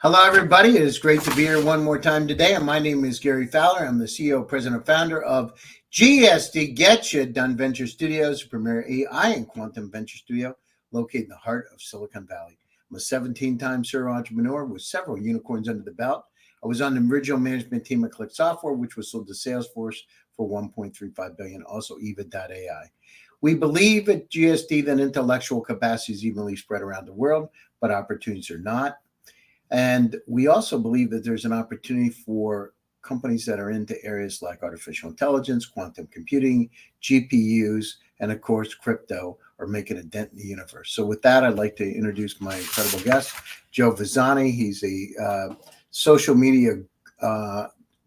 Hello, everybody. It is great to be here one more time today. And my name is Gary Fowler. I'm the CEO, president, founder of GSD Get You Done Venture Studios, premier AI and quantum venture studio located in the heart of Silicon Valley. I'm a 17-time serial entrepreneur with several unicorns under the belt. I was on the original management team at Click Software, which was sold to Salesforce for $1.35 billion, also Eva.ai. We believe at GSD that intellectual capacity is evenly spread around the world, but opportunities are not. And we also believe that there's an opportunity for companies that are into areas like artificial intelligence, quantum computing, GPUs, and of course, crypto are making a dent in the universe. So with that, I'd like to introduce my incredible guest, Joe Vezzani. He's a social media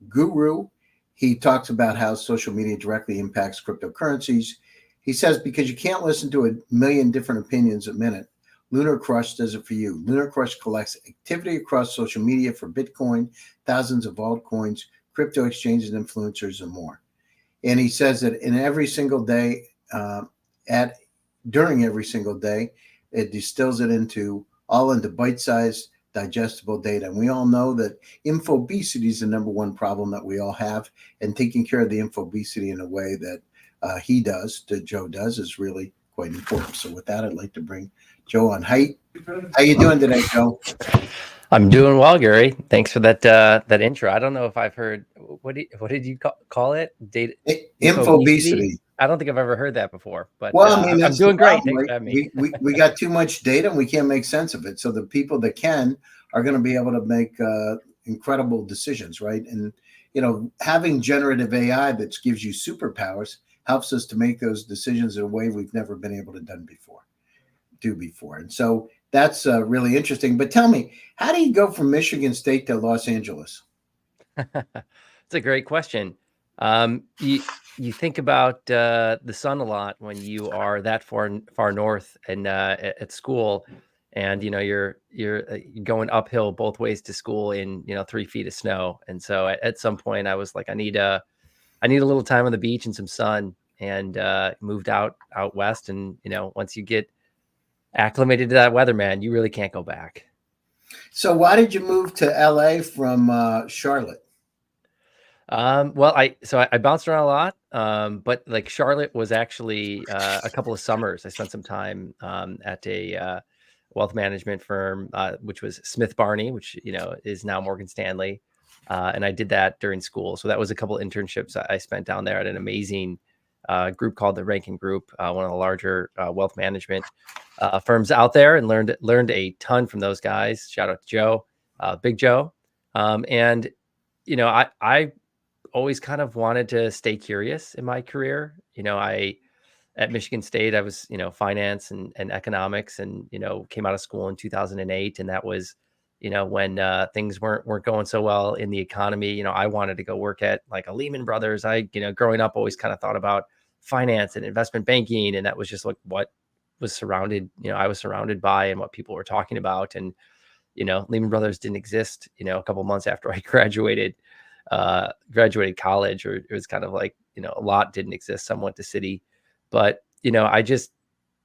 guru. He talks about how social media directly impacts cryptocurrencies. He says, because you can't listen to a million different opinions a minute, LunarCrush does it for you. LunarCrush collects activity across social media for Bitcoin, thousands of altcoins, crypto exchanges, influencers, and more. And he says that in every single day, during every single day, it distills it into bite-sized, digestible data. And we all know that infobesity is the number one problem that we all have. And taking care of the infobesity in a way that Joe does, is really quite important. So with that, I'd like to bring Joe on. How you doing today, Joe? I'm doing well, Gary. Thanks for that intro. I don't know if I've heard what did you call it? Data infobesity. I don't think I've ever heard that before. But well, I mean, I'm doing great. Problem, Thanks for having me. We got too much data and we can't make sense of it. So the people that can are going to be able to make incredible decisions, right? And having generative AI that gives you superpowers helps us to make those decisions in a way we've never been able to do before. And so that's really interesting. But tell me, how do you go from Michigan State to Los Angeles? It's a great question. You think about the sun a lot when you are that far north and at school, and you're going uphill both ways to school in 3 feet of snow. And so at some point I was like, I need a little time on the beach and some sun, and moved out west. And once you get acclimated to that weather, man, you really can't go back. So why did you move to LA from Charlotte? Well, I bounced around a lot, but like Charlotte was actually a couple of summers. I spent some time at a wealth management firm, which was Smith Barney, which is now Morgan Stanley, and I did that during school. So that was a couple of internships I spent down there at an amazing group called the Ranking Group, one of the larger wealth management firms out there, and learned a ton from those guys. Shout out to Joe, Big Joe, and I always kind of wanted to stay curious in my career. At Michigan State, I was, finance and economics, and, came out of school in 2008. And that was, when things weren't going so well in the economy. I wanted to go work at like a Lehman Brothers. Growing up, always kind of thought about finance and investment banking. And that was just like what was I was surrounded by and what people were talking about. And, Lehman Brothers didn't exist, a couple months after I graduated college, or it was kind of like, a lot didn't exist. Some went to Citi, but, I just,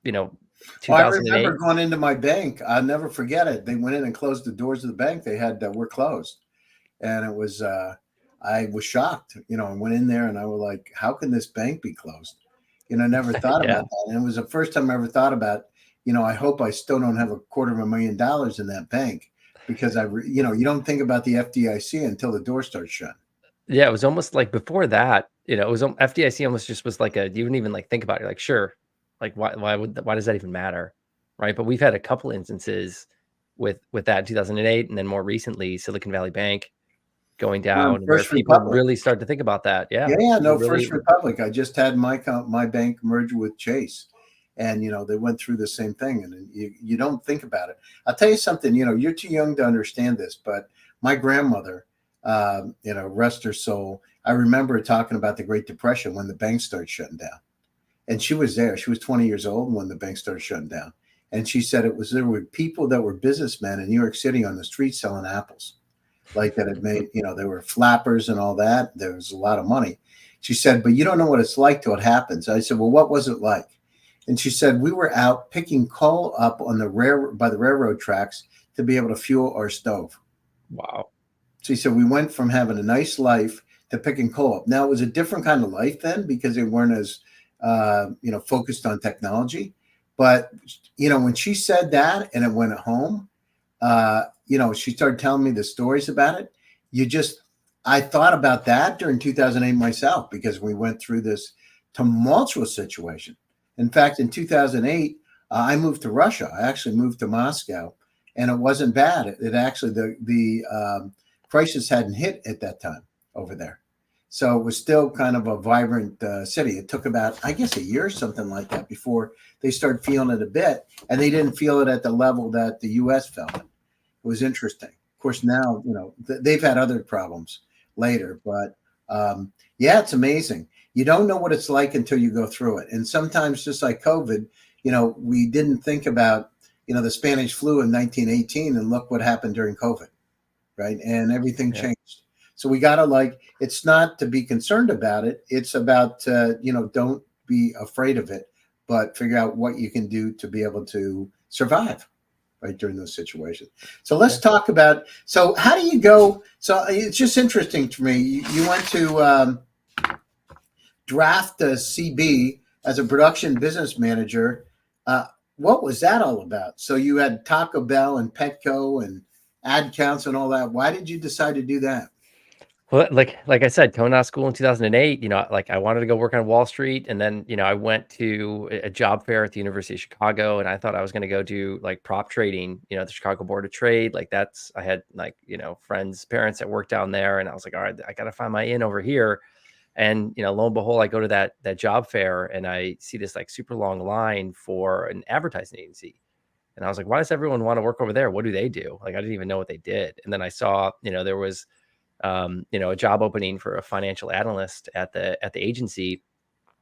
2008. I remember going into my bank. I'll never forget it. They went in and closed the doors of the bank. They had, were closed. And it was, I was shocked, I went in there and I was like, how can this bank be closed? Never thought Yeah. about that. And it was the first time I ever thought about, I hope I still don't have $250,000 in that bank, because you don't think about the FDIC until the door starts shut. Yeah. It was almost like before that, it was FDIC almost just was like you wouldn't even like think about it. You're like, sure. Like why does that even matter? Right. But we've had a couple instances with that in 2008. And then more recently, Silicon Valley Bank going down, where people really start to think about that. Yeah. Yeah. No, First Republic. I just had my bank merge with Chase. And, they went through the same thing, and you don't think about it. I'll tell you something, you're too young to understand this, but my grandmother, rest her soul, I remember talking about the Great Depression when the banks started shutting down. And she was there. She was 20 years old when the bank started shutting down. And she said there were people that were businessmen in New York City on the street selling apples, like that had made, they were flappers and all that. There was a lot of money. She said, but you don't know what it's like till it happens. I said, well, what was it like? And she said, we were out picking coal up on by the railroad tracks to be able to fuel our stove. Wow. So he said we went from having a nice life to picking co-op. Now it was a different kind of life then because they weren't as focused on technology. But when she said that and it went home, she started telling me the stories about it. I thought about that during 2008 myself because we went through this tumultuous situation. In fact, in 2008, I moved to Russia. I actually moved to Moscow, and it wasn't bad. It actually the crisis hadn't hit at that time over there, so it was still kind of a vibrant city. It took about, I guess, a year or something like that before they started feeling it a bit, and they didn't feel it at the level that the U.S. felt it. It was interesting. Of course, now they've had other problems later, but yeah, it's amazing. You don't know what it's like until you go through it, and sometimes, just like COVID, we didn't think about the Spanish flu in 1918, and look what happened during COVID, right? And everything Yeah. changed. So we gotta it's not to be concerned about it. It's about don't be afraid of it, but figure out what you can do to be able to survive right during those situations. So let's Yeah. talk about. So how do you go? So it's just interesting to me. You went to draft a CB as a production business manager. What was that all about? So you had Taco Bell and Petco and ad counts and all that. Why did you decide to do that? Well, like I said, coming out of school in 2008, like I wanted to go work on Wall Street, and then I went to a job fair at the University of Chicago, and I thought I was going to go do like prop trading, the Chicago Board of Trade. Like I had like friends, parents that worked down there, and I was like, all right, I got to find my in over here. And lo and behold, I go to that job fair, and I see this like super long line for an advertising agency. And I was like, why does everyone want to work over there? What do they do? Like, I didn't even know what they did. And then I saw, there was a job opening for a financial analyst at the agency,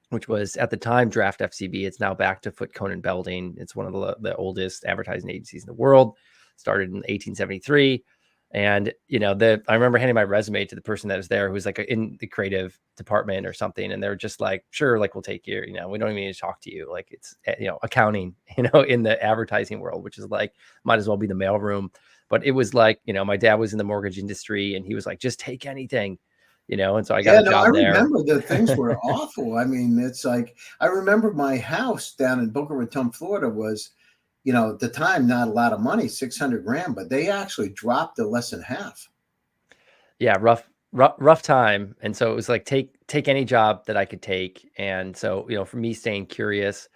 which was at the time Draft FCB. It's now back to Foot Conan Belding. It's one of the oldest advertising agencies in the world. Started in 1873. And I remember handing my resume to the person that was there, who was like in the creative department or something, and they're just like, "Sure, like we'll take you. We don't even need to talk to you. Like it's accounting, in the advertising world, which is like might as well be the mailroom." But it was like, my dad was in the mortgage industry, and he was like, "Just take anything." And so I got Yeah, a no, I job there. remember the things were awful. I mean, it's like I remember my house down in Boca Raton, Florida was, at the time not a lot of money, 600 grand, but they actually dropped to less than half. Yeah, rough time. And so it was like take any job that I could take. And so, for me staying curious,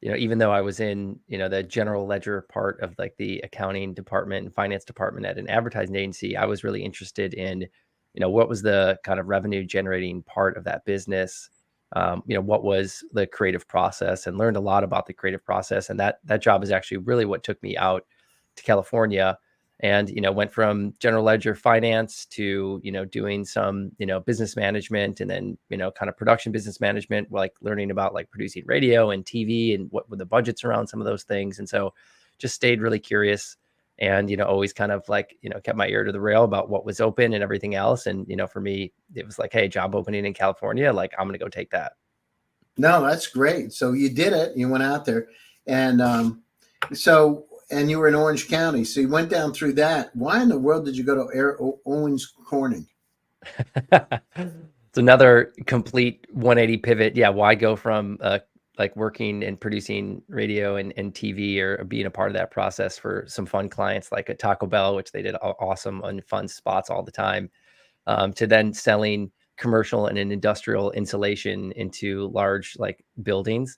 even though I was in, the general ledger part of like the accounting department and finance department at an advertising agency, I was really interested in, what was the kind of revenue generating part of that business? What was the creative process, and learned a lot about the creative process. And that job is actually really what took me out to California, and went from general ledger finance to doing some business management, and then kind of production business management, like learning about like producing radio and TV and what were the budgets around some of those things. And so just stayed really curious, and always kind of like kept my ear to the rail about what was open and everything else. And for me it was like, hey, job opening in California, like I'm gonna go take that. No, that's great. So you did it. You went out there, and and you were in Orange County. So you went down through that. Why in the world did you go to Owens Corning? It's another complete 180 pivot. Yeah, why go from like working and producing radio and TV, or being a part of that process for some fun clients like a Taco Bell, which they did awesome and fun spots all the time, to then selling commercial and an industrial insulation into large like buildings.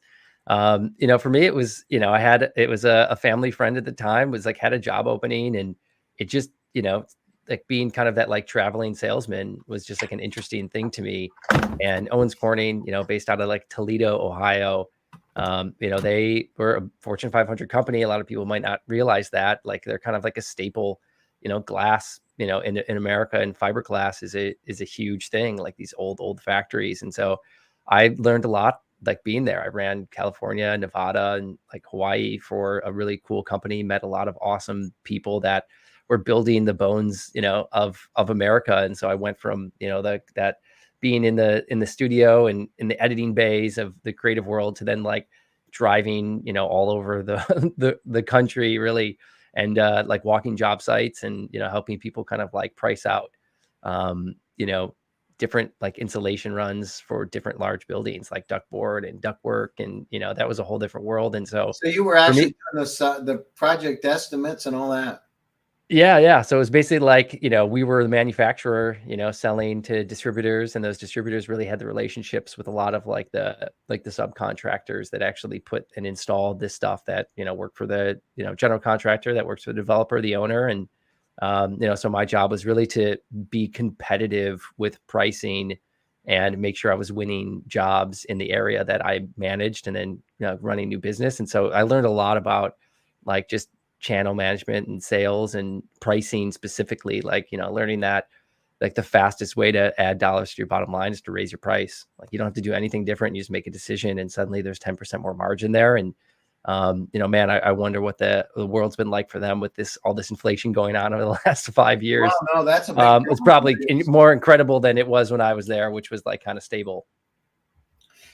For me, it was, it was a family friend at the time, was like had a job opening, and it just, like being kind of that like traveling salesman was just like an interesting thing to me. And Owens Corning, based out of like Toledo, Ohio, they were a Fortune 500 company. A lot of people might not realize that. Like they're kind of like a staple, glass, in America, and fiberglass is a huge thing, like these old factories. And so I learned a lot like being there. I ran California, Nevada, and like Hawaii for a really cool company, met a lot of awesome people that were building the bones, of America. And so I went from, that being in the studio and in the editing bays of the creative world, to then like driving, all over the the country really, and like walking job sites and, helping people kind of like price out, you know, different like insulation runs for different large buildings like ductboard and ductwork. And, that was a whole different world. And so So you were for me, actually doing the project estimates and all that. yeah. So it was basically like, we were the manufacturer, selling to distributors, and those distributors really had the relationships with a lot of like the subcontractors that actually put and installed this stuff that, worked for the, general contractor that works for the developer, the owner. And, so my job was really to be competitive with pricing and make sure I was winning jobs in the area that I managed, and then, running new business. And so I learned a lot about like just channel management and sales and pricing specifically, like, learning that like the fastest way to add dollars to your bottom line is to raise your price. Like, you don't have to do anything different. You just make a decision and suddenly there's 10% more margin there. And, man, I wonder what the world's been like for them with all this inflation going on over the last 5 years. Wow, no, that's a big It's probably more incredible than it was when I was there, which was like kind of stable.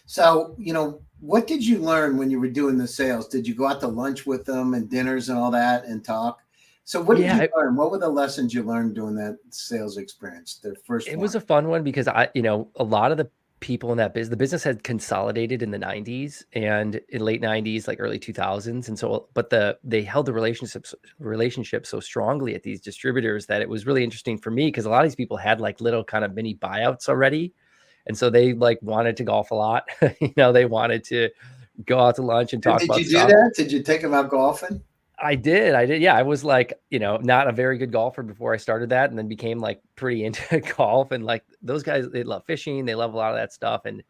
So, what did you learn when you were doing the sales? Did you go out to lunch with them and dinners and all that and talk? So what did you learn? What were the lessons you learned doing that sales experience, the first one? It was a fun one because a lot of the people in that business, the business had consolidated in the 90s and in late 90s, like early 2000s. And so, but they held the relationship so strongly at these distributors that it was really interesting for me, because a lot of these people had like little kind of mini buyouts already. And so they like wanted to golf a lot. They wanted to go out to lunch and talk about stuff. Did you do that? Did you take them out golfing? I did. Yeah. I was like, not a very good golfer before I started that, and then became like pretty into golf. And like those guys, they love fishing. They love a lot of that stuff. And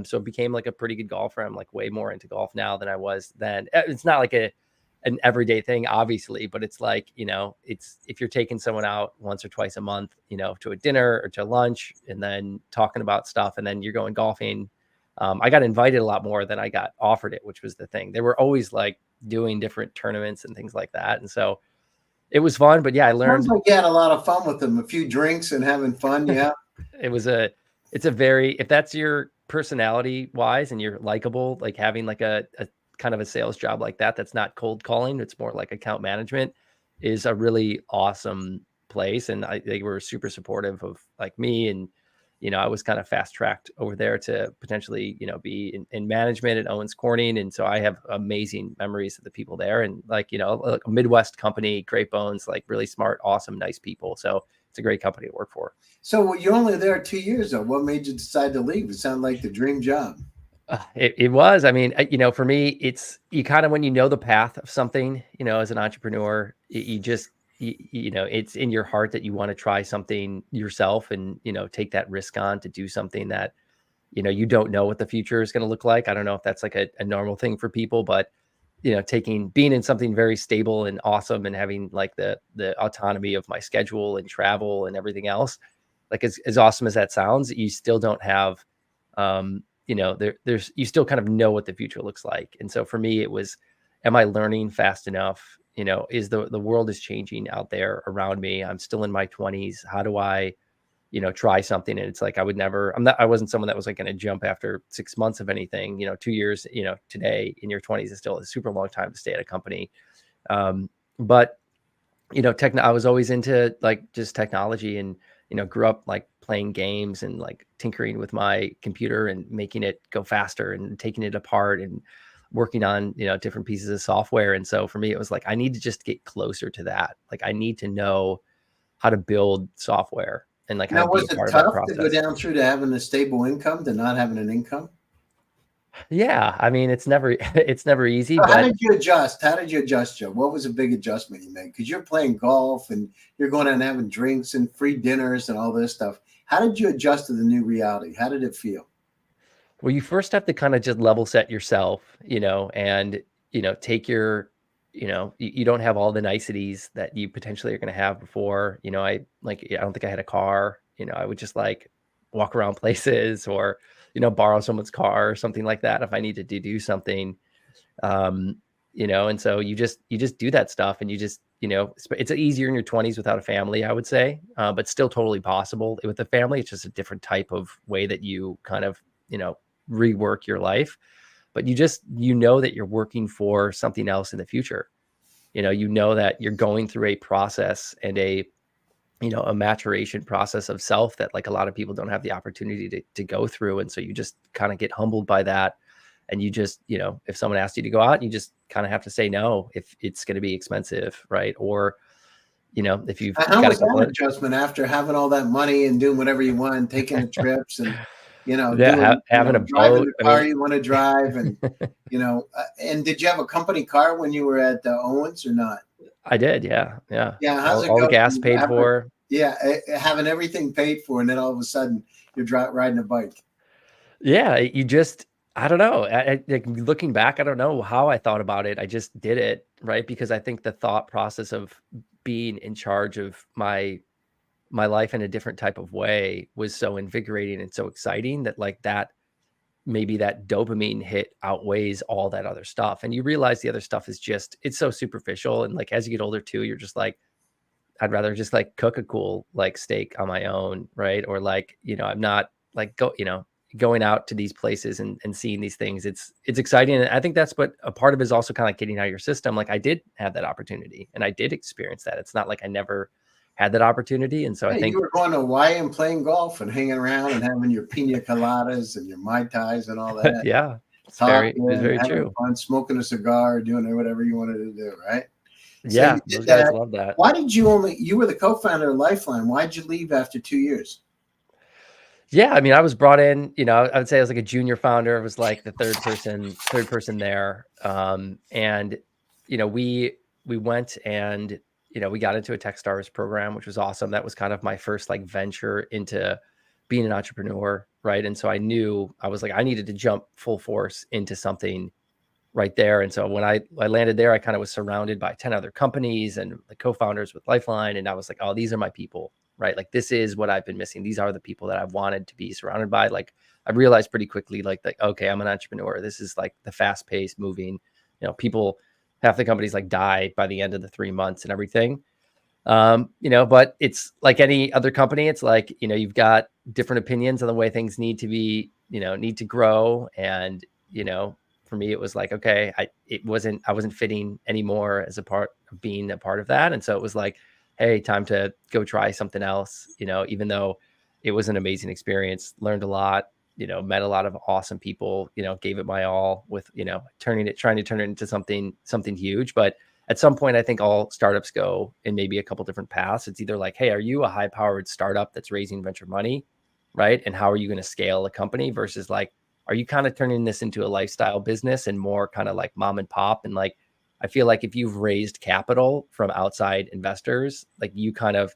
so it became like a pretty good golfer. I'm like way more into golf now than I was then. It's not like an everyday thing, obviously, but it's like, it's if you're taking someone out once or twice a month, to a dinner or to lunch, and then talking about stuff, and then you're going golfing. I got invited a lot more than I got offered it, which was the thing. They were always like doing different tournaments and things like that. And so it was fun, but yeah, I learned. Sounds like you had a lot of fun with them, a few drinks and having fun. Yeah. It's a very, if that's your personality wise and you're likable, like having like a kind of a sales job like that, that's not cold calling, it's more like account management, is a really awesome place. And they were super supportive of like me. And, I was kind of fast tracked over there to potentially, be in management at Owens Corning. And so I have amazing memories of the people there, and like, a Midwest company, great bones, like really smart, awesome, nice people. So it's a great company to work for. So you're only there 2 years though. What made you decide to leave? It sounded like the dream job. It was. I mean, for me, it's you kind of, when you know the path of something, as an entrepreneur, you just, it's in your heart that you want to try something yourself and, take that risk on to do something that, you don't know what the future is going to look like. I don't know if that's like a normal thing for people, but, being in something very stable and awesome and having like the autonomy of my schedule and travel and everything else, like as awesome as that sounds, you still don't have, there's you still kind of know what the future looks like. And so for me, it was, am I learning fast enough? Is the world is changing out there around me. I'm still in my 20s. How do I, try something? And it's like, I wasn't someone that was like going to jump after 6 months of anything. 2 years, today in your 20s is still a super long time to stay at a company. But I was always into like just technology, and grew up like playing games and like tinkering with my computer and making it go faster and taking it apart and working on different pieces of software. And so for me, it was like, I need to just get closer to that. Like, I need to know how to build software, and like now, how to was be a it part of that tough process. to go down through to having a stable income to not having an income? Yeah, I mean, it's never easy. So but how did you adjust? How did you adjust, Joe? What was a big adjustment you made? Because you're playing golf and you're going out and having drinks and free dinners and all this stuff. How did you adjust to the new reality? How did it feel? Well, you first have to kind of just level set yourself, and, take your, you don't have all the niceties that you potentially are going to have before. I don't think I had a car. I would just like walk around places, or, borrow someone's car or something like that if I needed to do something. And so you just do that stuff, and you just, it's easier in your 20s without a family, I would say, but still totally possible with a family. It's just a different type of way that you kind of, rework your life, but you just, that you're working for something else in the future. you know that you're going through a process and a maturation process of self that like a lot of people don't have the opportunity to go through. And so you just kind of get humbled by that. And you just, if someone asks you to go out, you just kind of have to say no if it's going to be expensive, right? Or, if you've How got a was couple that of, adjustment after having all that money and doing whatever you want, taking the trips and, yeah, having a driving boat. the car you want to drive and, and did you have a company car when you were at Owens or not? I did. Yeah. Yeah. Yeah. How's it All the go? gas paid for. Yeah. Having everything paid for. And then all of a sudden you're riding a bike. Yeah. I don't know. Like looking back, I don't know how I thought about it. I just did it. Right. Because I think the thought process of being in charge of my life in a different type of way was so invigorating and so exciting that like that maybe that dopamine hit outweighs all that other stuff. And you realize the other stuff is just, it's so superficial. And like, as you get older too, you're just like, I'd rather just like cook a cool like steak on my own. Right. Or like, I'm not like going out to these places and seeing these things. It's exciting. And I think that's what a part of it is also kind of like getting out of your system. Like I did have that opportunity and I did experience that. It's not like I never had that opportunity. And so I Yeah, you think, were going to Hawaii and playing golf and hanging around and having your pina coladas and your Mai Tais and all that. yeah, it Talking, was very having true. fun, smoking a cigar, doing whatever you wanted to do, right? So Yeah, you did those guys that. love that. Why did you were the co-founder of Lifeline. Why'd you leave after 2 years? Yeah, I mean, I was brought in, I would say I was like a junior founder. I was like the third person there. And we went and we got into a Techstars program, which was awesome. That was kind of my first like venture into being an entrepreneur, right? And so I knew I was like I needed to jump full force into something right there. And so when I landed there, I kind of was surrounded by 10 other companies and the co-founders with Lifeline. And I was like, oh, these are my people, right? Like, this is what I've been missing. These are the people that I've wanted to be surrounded by. Like, I realized pretty quickly, like, okay, I'm an entrepreneur. This is like the fast paced moving, people, half the companies like die by the end of the 3 months and everything. But it's like any other company. It's like, you've got different opinions on the way things need to be, need to grow. And, for me, it was like, okay, I wasn't fitting anymore as a part of being a part of that. And so it was like, hey, time to go try something else, even though it was an amazing experience, learned a lot, met a lot of awesome people, gave it my all with, trying to turn it into something huge. But at some point, I think all startups go in maybe a couple different paths. It's either like, hey, are you a high powered startup that's raising venture money? Right. And how are you going to scale a company versus like, are you kind of turning this into a lifestyle business and more kind of like mom and pop? And like, I feel like if you've raised capital from outside investors, like you kind of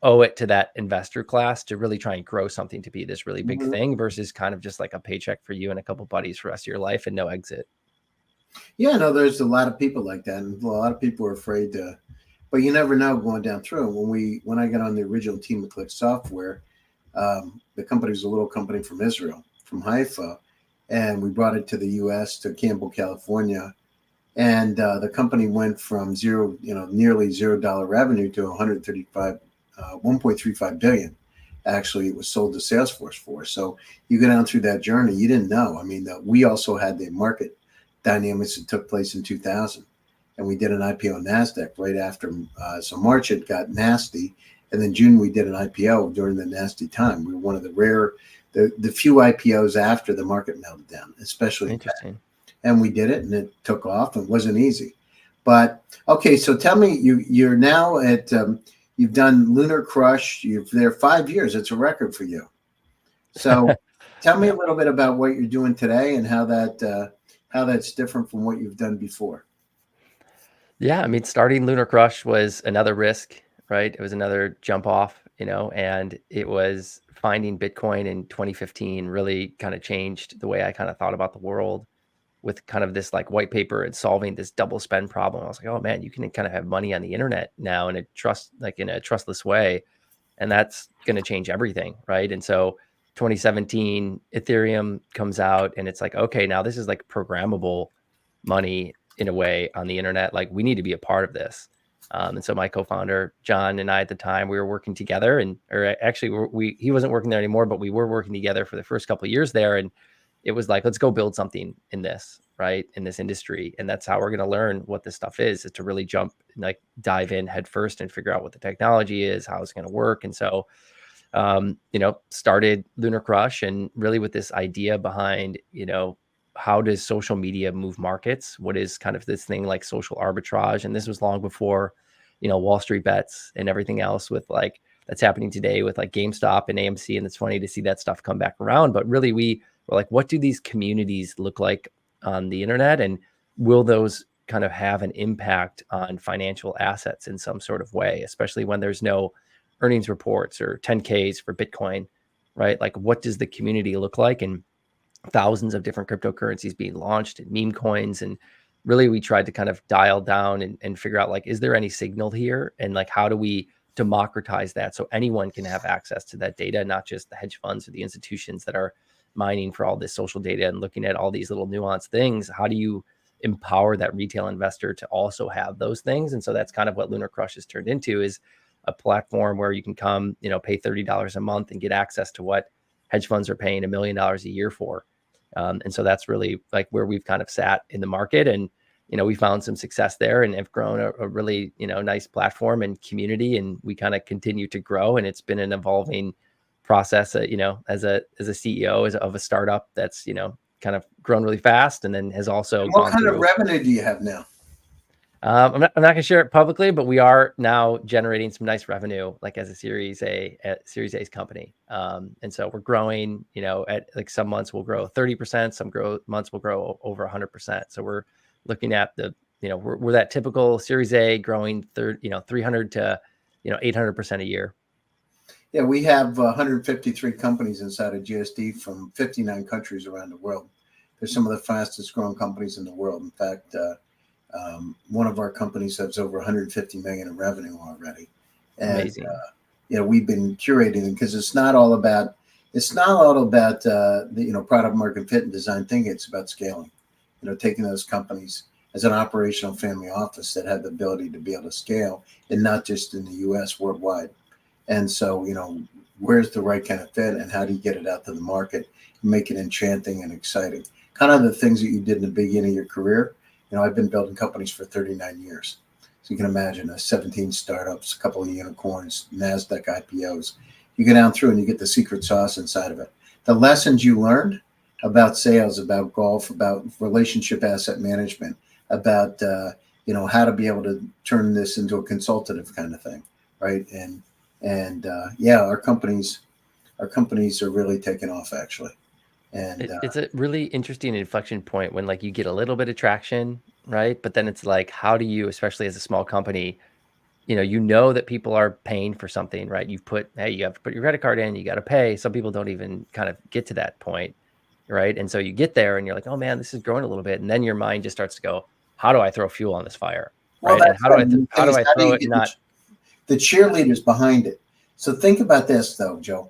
owe it to that investor class to really try and grow something to be this really big Mhm. thing versus kind of just like a paycheck for you and a couple buddies for the rest of your life and no exit. Yeah, no, there's a lot of people like that, and a lot of people are afraid to. But you never know going down through. When I got on the original team of Click Software, the company was a little company from Israel, from Haifa, and we brought it to the U.S. to Campbell, California, and the company went from zero, nearly $0 revenue to 1.35 billion. Actually, it was sold to Salesforce for. So you go down through that journey, you didn't know. I mean, we also had the market dynamics that took place in 2000, and we did an IPO on NASDAQ right after. So March it got nasty, and then June we did an IPO during the nasty time. We were one of the few IPOs after the market melted down, especially in tech. Interesting. And we did it, and it took off. It wasn't easy, but okay. So tell me, you're now at you've done LunarCrush. You've there 5 years. It's a record for you. So tell me Yeah. a little bit about what you're doing today and how that's different from what you've done before. Yeah, I mean, starting LunarCrush was another risk, right? It was another jump off, and it was finding Bitcoin in 2015 really kind of changed the way I kind of thought about the world with kind of this like white paper and solving this double spend problem. I was like, oh man, you can kind of have money on the internet now in a trustless way. And that's going to change everything, right? And so 2017, Ethereum comes out and it's like, okay, now this is like programmable money in a way on the internet. Like we need to be a part of this. And so my co-founder, John, and I at the time, we were working together or actually he wasn't working there anymore, but we were working together for the first couple of years there. And it was like, let's go build something in this, right, in this industry. And that's how we're going to learn what this stuff is to really jump, like dive in head first and figure out what the technology is, how it's going to work. And so, started LunarCrush, and really with this idea behind, how does social media move markets? What is kind of this thing like social arbitrage? And this was long before, Wall Street bets and everything else with like that's happening today with like GameStop and AMC. And it's funny to see that stuff come back around. But really, we were like, what do these communities look like on the internet? And will those kind of have an impact on financial assets in some sort of way, especially when there's no earnings reports or 10Ks for Bitcoin, right? Like, what does the community look like? And thousands of different cryptocurrencies being launched and meme coins. And really, we tried to kind of dial down and figure out, like, is there any signal here? And like, how do we democratize that so anyone can have access to that data, not just the hedge funds or the institutions that are mining for all this social data and looking at all these little nuanced things? How do you empower that retail investor to also have those things? And so that's kind of what LunarCrush has turned into, is a platform where you can come, pay $30 a month and get access to what hedge funds are paying $1 million a year for. And so that's really like where we've kind of sat in the market. And, we found some success there and have grown a really, nice platform and community. And we kind of continue to grow. And it's been an evolving process, as a CEO of a startup that's, kind of grown really fast, and then has also What kind of revenue do you have now? I'm not going to share it publicly, but we are now generating some nice revenue, like as a Series A's company. And so we're growing, at like some months we'll grow 30%, some months will grow over 100%. So we're looking at we're that typical Series A growing 300 to, 800% a year. Yeah, we have 153 companies inside of GSD from 59 countries around the world. They're some of the fastest growing companies in the world. In fact, one of our companies has over 150 million in revenue already. And, amazing. We've been curating them because it's not all about the product market fit and design thinking. It's about scaling. Taking those companies as an operational family office that have the ability to be able to scale, and not just in the U.S., worldwide. And so, where's the right kind of fit, and how do you get it out to the market, make it enchanting and exciting? Kind of the things that you did in the beginning of your career. I've been building companies for 39 years. So you can imagine 17 startups, a couple of unicorns, NASDAQ IPOs. You go down through and you get the secret sauce inside of it. The lessons you learned about sales, about golf, about relationship asset management, about, how to be able to turn this into a consultative kind of thing, right? And our companies are really taking off, actually. And it's a really interesting inflection point when like you get a little bit of traction, right? But then it's like, how do you, especially as a small company, that people are paying for something, right? You have to put your credit card in, you got to pay. Some people don't even kind of get to that point, right? And so you get there and you're like, oh man, this is growing a little bit. And then your mind just starts to go, how do I throw fuel on this fire? Right? Well, And how do I throw it not the cheerleaders behind it? So think about this though, Joe.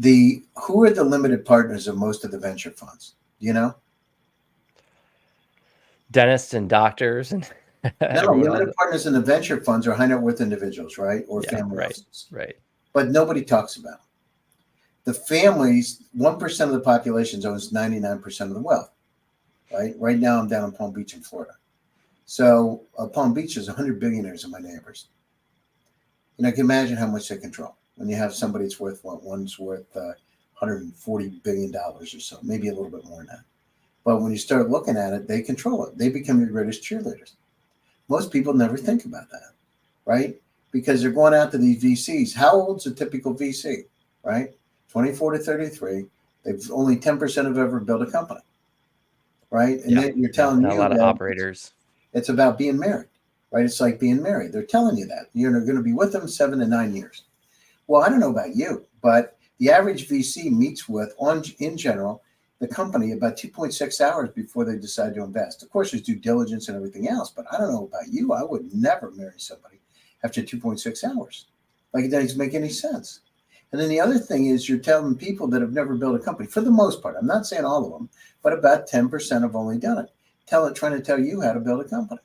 Who are the limited partners of most of the venture funds? Dentists and doctors and No, limited partners in the venture funds are high net worth individuals, right? Or family offices. Right. But nobody talks about them. The families, 1% of the population owns 99% of the wealth, right? Right now I'm down in Palm Beach in Florida. So Palm Beach is 100 billionaires in my neighbors. You can imagine how much they control. When you have somebody that's worth one's worth $140 billion or so, maybe a little bit more than that. But when you start looking at it, they control it. They become your greatest cheerleaders. Most people never think about that, right? Because they're going out to these VCs. How old's a typical VC, right? 24 to 33. They've only 10% have ever built a company, right? And then you're telling me a lot of operators. It's about being married, right? It's like being married. They're telling you that you're going to be with them 7 to 9 years. Well, I don't know about you, but the average VC meets with, in general, the company about 2.6 hours before they decide to invest. Of course, there's due diligence and everything else, but I don't know about you. I would never marry somebody after 2.6 hours. Like, it doesn't make any sense. And then the other thing is you're telling people that have never built a company, for the most part. I'm not saying all of them, but about 10% have only done it. Trying to tell you how to build a company.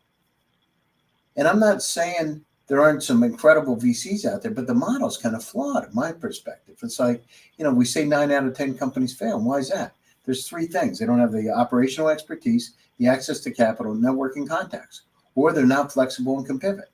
And I'm not saying there aren't some incredible VCs out there, but the model's kind of flawed in my perspective. It's like, we say 9 out of 10 companies fail. And why is that? There's three things. They don't have the operational expertise, the access to capital, networking contacts, or they're not flexible and can pivot.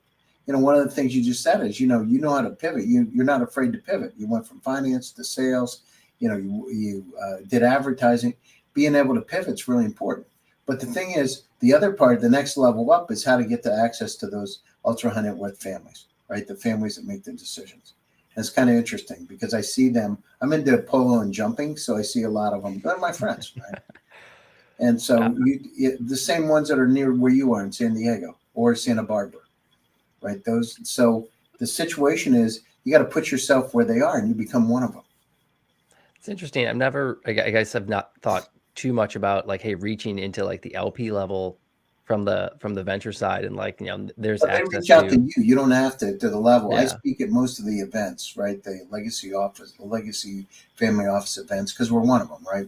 One of the things you just said is, you know how to pivot. You're not afraid to pivot. You went from finance to sales. You did advertising. Being able to pivot is really important. But the thing is, the other part, the next level up, is how to get the access to those ultra high net worth families, right? The families that make the decisions. And it's kind of interesting because I see them. I'm into polo and jumping, so I see a lot of them. They're my friends, right? And so the same ones that are near where you are in San Diego or Santa Barbara, right? So the situation is you got to put yourself where they are and you become one of them. It's interesting. I guess I've not thought too much about like, hey, reaching into like the LP level from the venture side, and like, there's But they access reach out to to, you. You don't have to the level. I yeah, speak at most of the events, right? The legacy family office events, because we're one of them, right?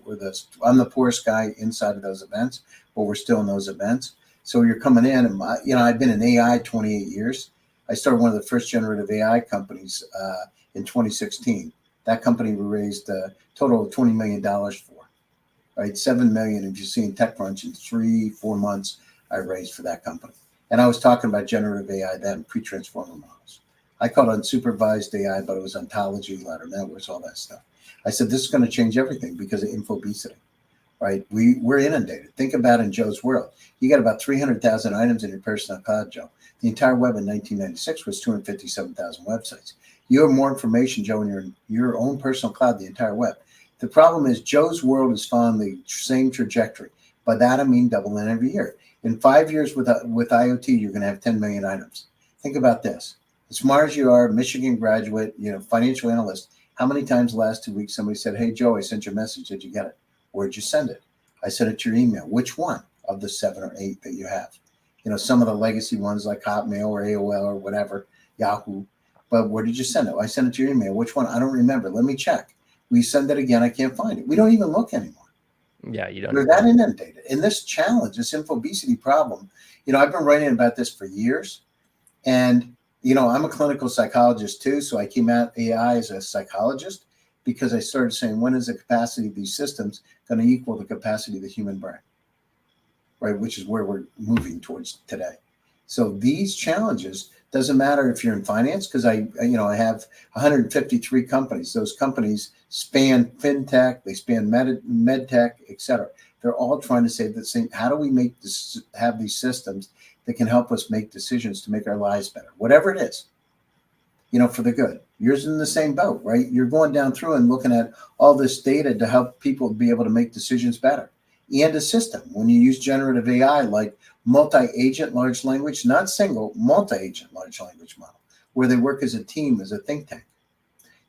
I'm the poorest guy inside of those events, but we're still in those events. So you're coming in, and I've been in AI 28 years. I started one of the first generative AI companies in 2016. That company we raised a total of $20 million for, right? $7 million, if you see in TechCrunch, in 3-4 months, I raised for that company. And I was talking about generative AI then, pre-transformer models. I called it unsupervised AI, but it was ontology, ladder networks, all that stuff. I said, this is going to change everything because of infobesity, right? We're inundated. Think about in Joe's world. You got about 300,000 items in your personal cloud, Joe. The entire web in 1996 was 257,000 websites. You have more information, Joe, in your own personal cloud, the entire web. The problem is Joe's world is following the same trajectory. By that, I mean doubling every year. In 5 years with IoT, you're going to have 10 million items. Think about this. As smart as you are, Michigan graduate, financial analyst, how many times the last 2 weeks somebody said, hey, Joe, I sent you a message. Did you get it? Where'd you send it? I sent it to your email. Which one of the 7 or 8 that you have? Some of the legacy ones like Hotmail or AOL or whatever, Yahoo. But where did you send it? I sent it to your email. Which one? I don't remember. Let me check. We send it again. I can't find it. We don't even look anymore. yeah, you don't. We're that inundated. And this challenge, this infobesity problem, I've been writing about this for years. And, I'm a clinical psychologist too. So I came at AI as a psychologist because I started saying, when is the capacity of these systems going to equal the capacity of the human brain? Right, which is where we're moving towards today. So these challenges, doesn't matter if you're in finance, because I have 153 companies. Those companies span fintech, they span med tech, et cetera. They're all trying to say the same. How do we have these systems that can help us make decisions to make our lives better, whatever it is, for the good. You're in the same boat, right? You're going down through and looking at all this data to help people be able to make decisions better. And a system, when you use generative AI, like multi-agent large language, not single, multi-agent large language model, where they work as a team, as a think tank.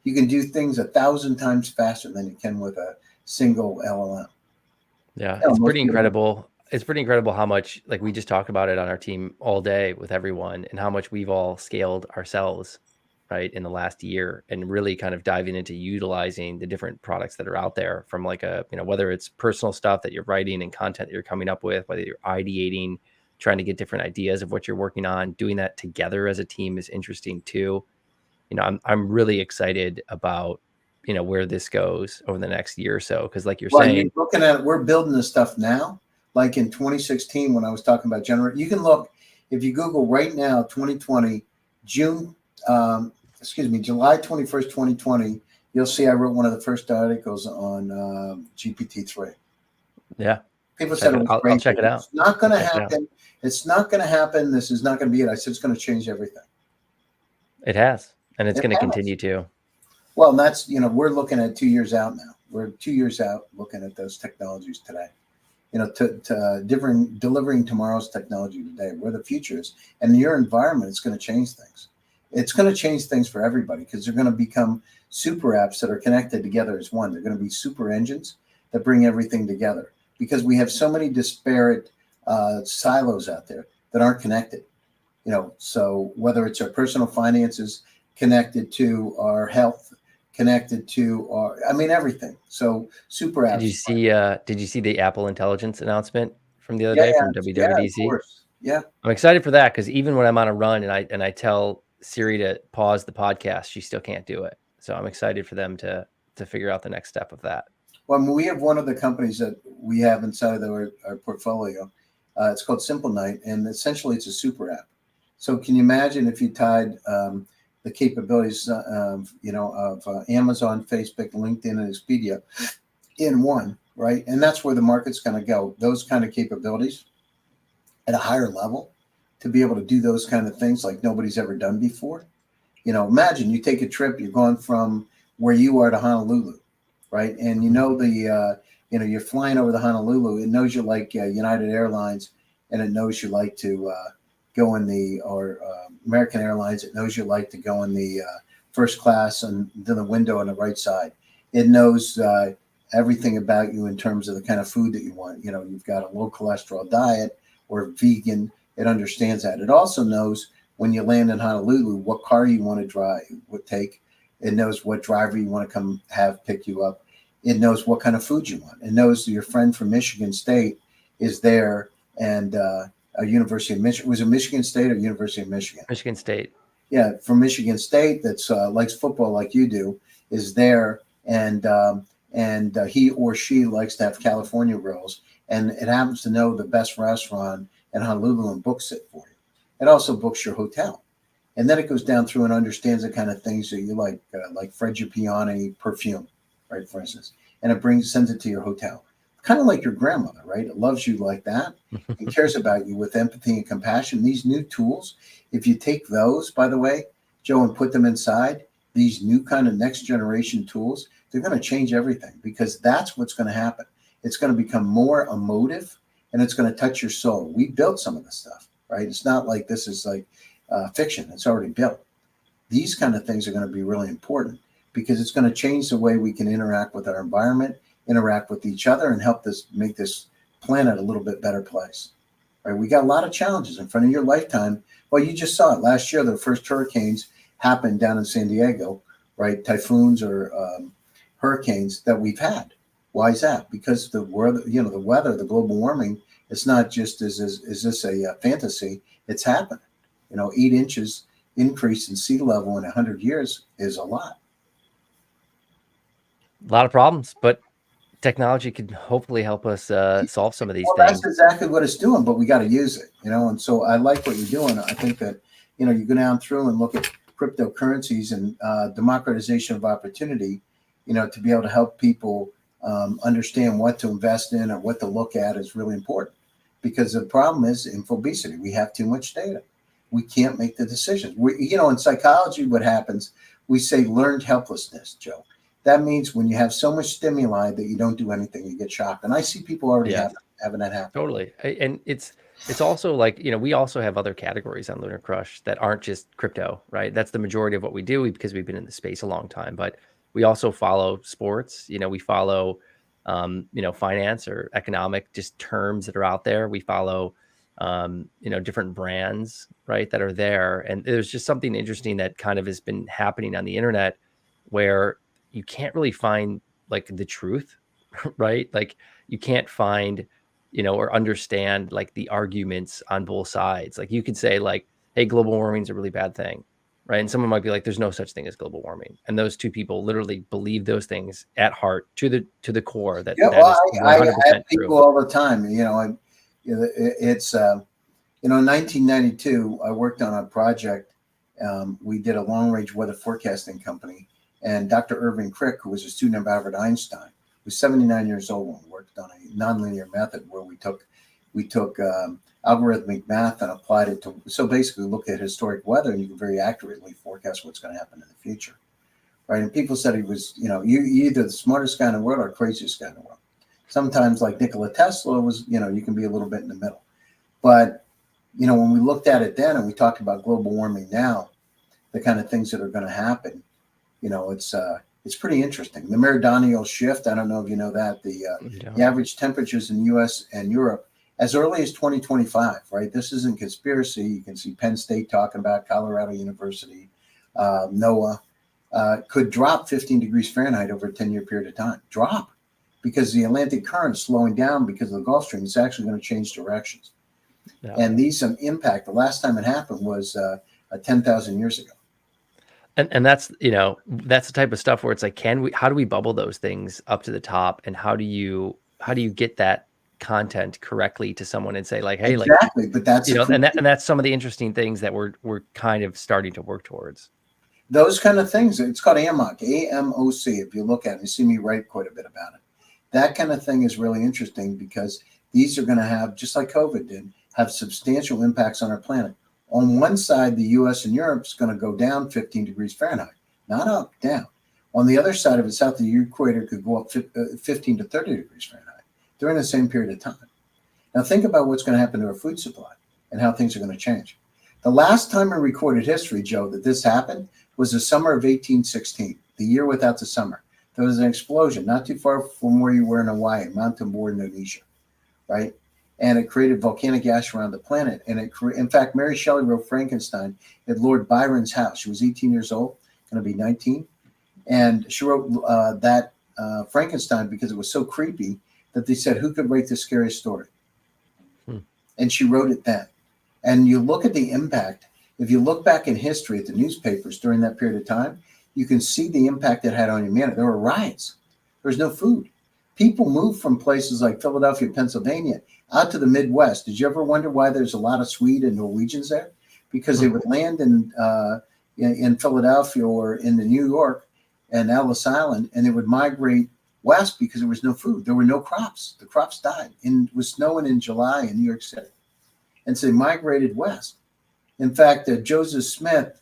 You can do things 1,000 times faster than you can with a single LLM. Yeah, it's pretty incredible. It's pretty incredible how much, like, we just talked about it on our team all day with everyone, and how much we've all scaled ourselves, right, in the last year, and really kind of diving into utilizing the different products that are out there, from like whether it's personal stuff that you're writing and content that you're coming up with, whether you're ideating, trying to get different ideas of what you're working on, doing that together as a team is interesting too. I'm really excited about, where this goes over the next year or so. Cause like you're saying, you're looking at it, we're building this stuff now. Like in 2016, when I was talking about you can look, if you Google right now, 2020, July 21st, 2020, you'll see I wrote one of the first articles on GPT-3. Yeah. People said it was great. I'll check it out. It's not going to happen. It's not going to happen. This is not going to be it. I said it's going to change everything. It has. And it's going to continue to. Well, that's, we're looking at 2 years out now. We're 2 years out looking at those technologies today. Delivering tomorrow's technology today, where the future is. And your environment is going to change things. It's going to change things for everybody, because they're going to become super apps that are connected together as one. They're going to be super engines that bring everything together, because we have so many disparate silos out there that aren't connected. So whether it's our personal finances connected to our health, connected to everything. So super apps. Did you see the Apple Intelligence announcement from the other day from WWDC? Yeah, of course. Yeah. I'm excited for that, because even when I'm on a run and I tell Siri to pause the podcast, she still can't do it. So I'm excited for them to figure out the next step of that. Well, we have one of the companies that we have inside of our portfolio. It's called Simple Night, and essentially it's a super app. So can you imagine if you tied the capabilities, of Amazon, Facebook, LinkedIn, and Expedia in one, right? And that's where the market's going to go. Those kind of capabilities at a higher level to be able to do those kind of things like nobody's ever done before. Imagine you take a trip, you're going from where you are to Honolulu, right? And you're flying over the Honolulu. It knows you like United Airlines, and it knows you like to go in or American Airlines. It knows you like to go in the first class and to the window on the right side. It knows everything about you in terms of the kind of food that you want. You've got a low cholesterol diet or vegan. It understands that. It also knows when you land in Honolulu what car you want to take. It knows what driver you want to come have pick you up. It knows what kind of food you want. It knows your friend from Michigan State is there, and a University of Michigan. Was it Michigan State or University of Michigan? Michigan State. Yeah, from Michigan State, that's likes football like you do, is there, and he or she likes to have California rolls, and it happens to know the best restaurant in Honolulu and books it for you. It also books your hotel, and then it goes down through and understands the kind of things that you like Frangipani perfume, right, for instance, and it sends it to your hotel. Kind of like your grandmother, right? It loves you like that and cares about you with empathy and compassion. These new tools, if you take those, by the way, Joe, and put them inside these new kind of next generation tools, they're going to change everything, because that's what's going to happen. It's going to become more emotive, and it's going to touch your soul. We built some of this stuff, right? It's not like this is like fiction. It's already built. These kind of things are going to be really important, because it's going to change the way we can interact with our environment, interact with each other, and help make this planet a little bit better place. Right? We got a lot of challenges in front of your lifetime. Well, you just saw it last year. The first hurricanes happened down in San Diego, right? Typhoons or hurricanes that we've had. Why is that? Because the weather, the global warming, it's not just is this a fantasy? It's happening. 8 inches increase in sea level in 100 years is a lot. A lot of problems, but technology can hopefully help us solve some of these things. That's exactly what it's doing, but we got to use it, and so I like what you're doing. I think that, you go down through and look at cryptocurrencies and democratization of opportunity, to be able to help people understand what to invest in or what to look at is really important, because the problem is infobesity. We have too much data. We can't make the decisions. In psychology, what happens, we say learned helplessness, Joe. That means when you have so much stimuli that you don't do anything, you get shocked. And I see people already having that happen. Totally. And it's also like, we also have other categories on LunarCrush that aren't just crypto, right? That's the majority of what we do because we've been in the space a long time. But we also follow sports. We follow, finance or economic just terms that are out there. We follow, different brands, right, that are there. And there's just something interesting that kind of has been happening on the internet where you can't really find like the truth, right? Like you can't find, or understand like the arguments on both sides. Like you could say like, hey, global warming is a really bad thing, right? And someone might be like, there's no such thing as global warming. And those two people literally believe those things at heart to the core. That is 100% I have people true. all the time, it's, in 1992, I worked on a project. We did a long range weather forecasting company. And Dr. Irving Crick, who was a student of Albert Einstein, was 79 years old when we worked on a nonlinear method where we took algorithmic math and applied it to, so basically look at historic weather, and you can very accurately forecast what's going to happen in the future, right? And people said he was, you either the smartest guy in the world or craziest guy in the world. Sometimes, like Nikola Tesla was, you can be a little bit in the middle. But, when we looked at it then and we talked about global warming now, the kind of things that are going to happen, it's pretty interesting. The meridional shift, I don't know if you know that, the average temperatures in the U.S. and Europe as early as 2025, right? This isn't conspiracy. You can see Penn State talking about, Colorado University, NOAA, could drop 15 degrees Fahrenheit over a 10-year period of time. Drop, because the Atlantic current is slowing down because of the Gulf Stream. It's actually going to change directions. Yeah. And these impact. The last time it happened was 10,000 years ago. And that's, that's the type of stuff where it's like, how do we bubble those things up to the top, and how do you get that content correctly to someone and say like, hey, like, Exactly, but that's and that's some of the interesting things that we're kind of starting to work towards. those kind of things. It's called AMOC, AMOC. If you look at it, you see me write quite a bit about it. That kind of thing is really interesting because these are going to have, just like COVID did, have substantial impacts on our planet. On one side, the US and Europe is going to go down 15 degrees Fahrenheit, not up, down. On the other side of it, south of the equator could go up 15 to 30 degrees Fahrenheit during the same period of time. Now think about what's going to happen to our food supply and how things are going to change. The last time in recorded history, Joe, that this happened was the summer of 1816, the year without the summer. There was an explosion not too far from where you were in Hawaii, Mount Tambor, Indonesia, right? And it created volcanic ash around the planet. And in fact, Mary Shelley wrote Frankenstein at Lord Byron's house. She was 18 years old, going to be 19. And she wrote that Frankenstein because it was so creepy that they said, who could write the scariest story? And she wrote it then. And you look at the impact. If you look back in history at the newspapers during that period of time, you can see the impact it had on humanity. There were riots. There was no food. People moved from places like Philadelphia, Pennsylvania, out to the Midwest. Did you ever wonder why there's a lot of Swede and Norwegians there? Because they would land in Philadelphia or in New York and Ellis Island, and they would migrate west because there was no food. There were no crops. The crops died. And it was snowing in July in New York City. And so they migrated west. In fact, Joseph Smith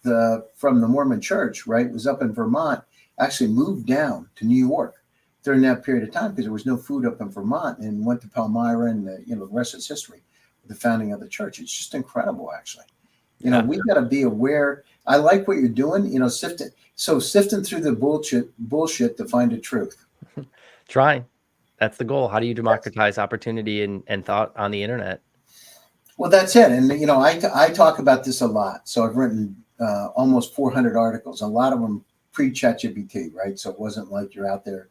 from the Mormon Church, right, was up in Vermont, actually moved down to New York during that period of time because there was no food up in Vermont, and went to Palmyra, and the rest is history. The founding of the church. It's just incredible, actually. We've got to be aware. I like what you're doing. Sifting through the bullshit to find the truth. Trying. That's the goal. How do you democratize opportunity and thought on the internet? Well, that's it. And, I talk about this a lot. So I've written almost 400 articles, a lot of them pre-ChatGPT, right? So it wasn't like you're out there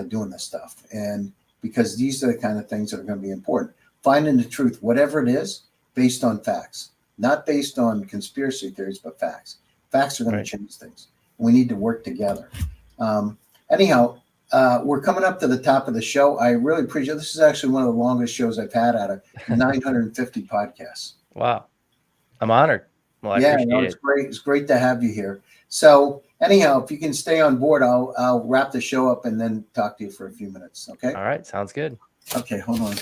doing this stuff. And because these are the kind of things that are going to be important. Finding the truth, whatever it is, based on facts, not based on conspiracy theories, but facts. Facts are going to change things. We need to work together. Anyhow, we're coming up to the top of the show. I really appreciate this. Is actually one of the longest shows I've had out of 950 podcasts. Wow. I'm honored. Well, I appreciate it's great. It's great to have you here. So anyhow, if you can stay on board, I'll wrap the show up and then talk to you for a few minutes. Okay. All right. Sounds good. Okay. Hold on.